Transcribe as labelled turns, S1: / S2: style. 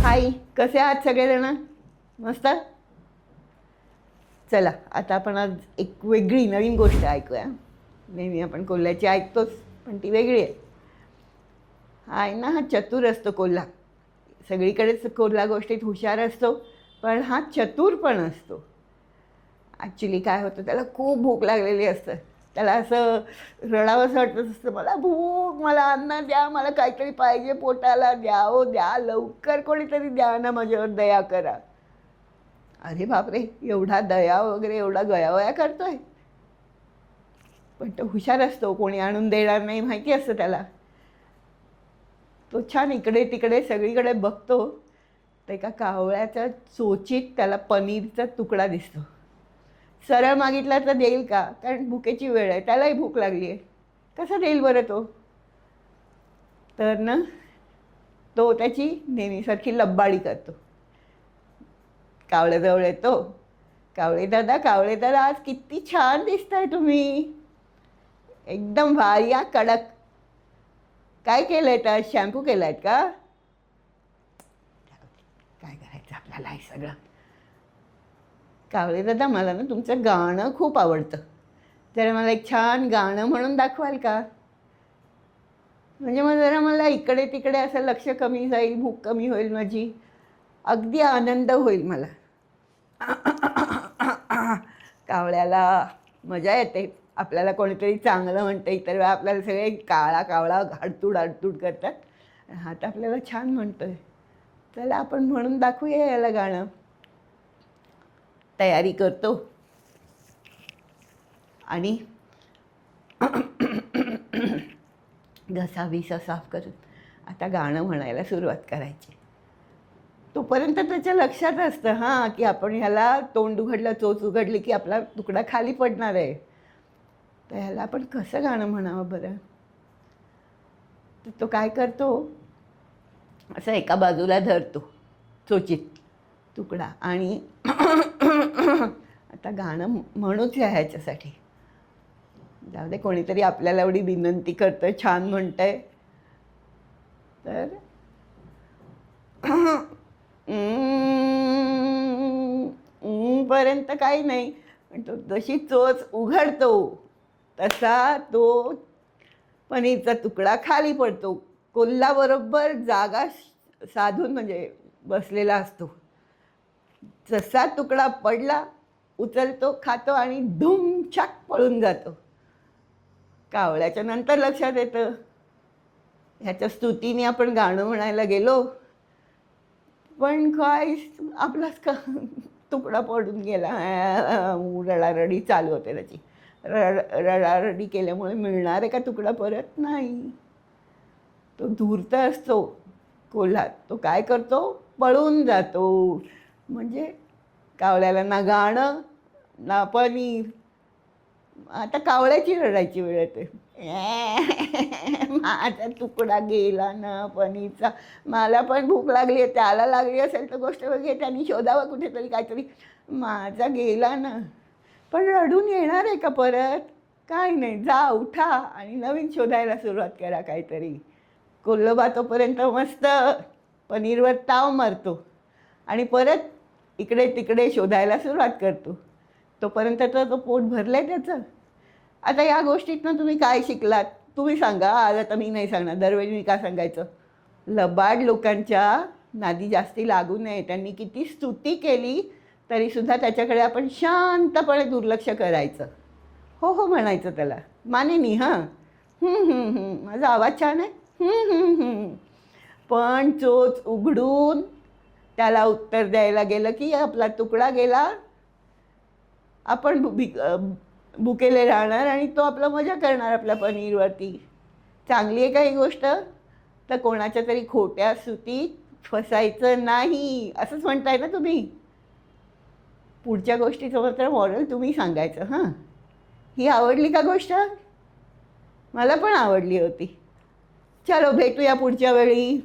S1: हाय, कसे आहात सगळेजण? मस्त. चला आता आपण आज एक वेगळी नवीन गोष्ट ऐकूया. नेहमी आपण कोल्ह्याची ऐकतोच, पण ती वेगळी आहे. हा आहे ना, हा चतुर असतो कोल्हा. सगळीकडेच कोल्हा गोष्टीत हुशार असतो, पण हा चतुर पण असतो. ॲक्च्युली काय होतं, त्याला खूप भूक लागलेली असतं. त्याला असं रडावंसं वाटत असतं, मला भूक, मला अन्न द्या, मला काहीतरी पाहिजे पोटाला, द्या ओ द्या, लवकर कोणीतरी द्या ना, माझ्यावर दया करा. अरे बापरे, एवढा दया वगैरे एवढा गयावया करतोय. पण तो हुशार असतो, कोणी आणून देणार नाही माहिती असतं त्याला. तो छान इकडे तिकडे सगळीकडे बघतो, तर एका कावळ्याच्या चोचीत त्याला पनीरचा तुकडा दिसतो. सरळ मागितला तर देईल का? कारण भुकेची वेळ आहे, त्यालाही भूक लागली आहे. कसं देईल बरं तो? तर ना, तो त्याची नेहमीसारखी लब्बाडी करतो. कावळ्याजवळ येतो. कावळे दादा, आज किती छान दिसताय तुम्ही, एकदम भारी, कडक. काय केलंय तर? शॅम्पू केलायत का? काय करायचं आपल्याला हे सगळं. कावळे दादा, मला ना तुमचं गाणं खूप आवडतं, जरा मला एक छान गाणं म्हणून दाखवाल का? म्हणजे मग जरा मला इकडे तिकडे असं लक्ष कमी जाईल, भूक कमी होईल माझी, अगदी आनंद होईल मला. कावळ्याला मजा येते, आपल्याला कोणीतरी चांगलं म्हणतं. इतर वेळा आपल्याला सगळे काळा कावळा हाडतूड हाडतूड करतात. हा तर आपल्याला छान म्हणतोय. चला आपण म्हणून दाखवूया याला गाणं. तयारी करतो आणि घसा विसा साफ करून आता गाणं म्हणायला सुरुवात करायची. तोपर्यंत त्याच्या लक्षात असतं हां, की आपण ह्याला तोंड उघडलं, चोच उघडली की आपला तुकडा खाली पडणार आहे. तर ह्याला आपण कसं गाणं म्हणावं बरं? तर तो काय करतो, असं एका बाजूला धरतो चोचीत तुकडा आणि आता गाणं म्हणूच या ह्याच्यासाठी. जाऊ दे, कोणीतरी आपल्याला एवढी विनंती करतंय, छान म्हणतंय, तर पर्यंत काही नाही, पण तो जशी चोच उघडतो तसा तो पनीरचा तुकडा खाली पडतो. कोल्हाबरोबर जागा साधून म्हणजे बसलेला असतो. जसा तुकडा पडला, उचलतो, खातो आणि धुमछाक पळून जातो. कावळ्याच्या नंतर लक्षात येतं, ह्याच्या स्तुतीने आपण गाणं म्हणायला गेलो, पण काय आपलाच का तुकडा पडून गेला. रडारडी चालू होते त्याची. रडारडी केल्यामुळे मिळणार आहे का तुकडा परत? नाही. तो धूर्त असतो कोल्हा, तो काय करतो, पळून जातो. म्हणजे कावळ्याला ना गाणं ना पनीर. आता कावळ्याची रडायची वेळ येते. माझा तुकडा गेला ना पनीरचा, मला पण भूक लागली आहे, त्याला लागली असेल तर गोष्ट वेगळी, त्यांनी शोधावं कुठेतरी काहीतरी. माझा गेला ना, पण रडून येणार आहे का परत? काय नाही, जा उठा आणि नवीन शोधायला सुरुवात करा काहीतरी. कोल्होबा तोपर्यंत मस्त पनीरवर ताव मारतो आणि परत इकडे तिकडे शोधायला सुरुवात करतो. तोपर्यंत तर तो पोट भरलं आहे त्याचं. आता या गोष्टीतनं तुम्ही काय शिकलात? तुम्ही सांगा. आज आता मी नाही सांगणार, दरवेळी मी का सांगायचं? लबाड लोकांच्या नादी जास्ती लागू नये. त्यांनी किती स्तुती केली तरीसुद्धा त्याच्याकडे आपण शांतपणे दुर्लक्ष करायचं. हो हो म्हणायचं त्याला, मानेनी हां, माझा आवाज छान आहे, पण चोच उघडून त्याला उत्तर द्यायला गेलं की आपला तुकडा गेला, आपण भुकेले राहणार आणि तो आपला मजा करणार आपल्या पनीरवरती. चांगली आहे का ही गोष्ट? तर कोणाच्या तरी खोट्या स्तुतीत फसायचं नाही, असंच म्हणताय ना तुम्ही. पुढच्या गोष्टीचं मात्र मॉरल तुम्ही सांगायचं. हां, ही आवडली का गोष्ट? मला पण आवडली होती. चलो भेटूया पुढच्या वेळी.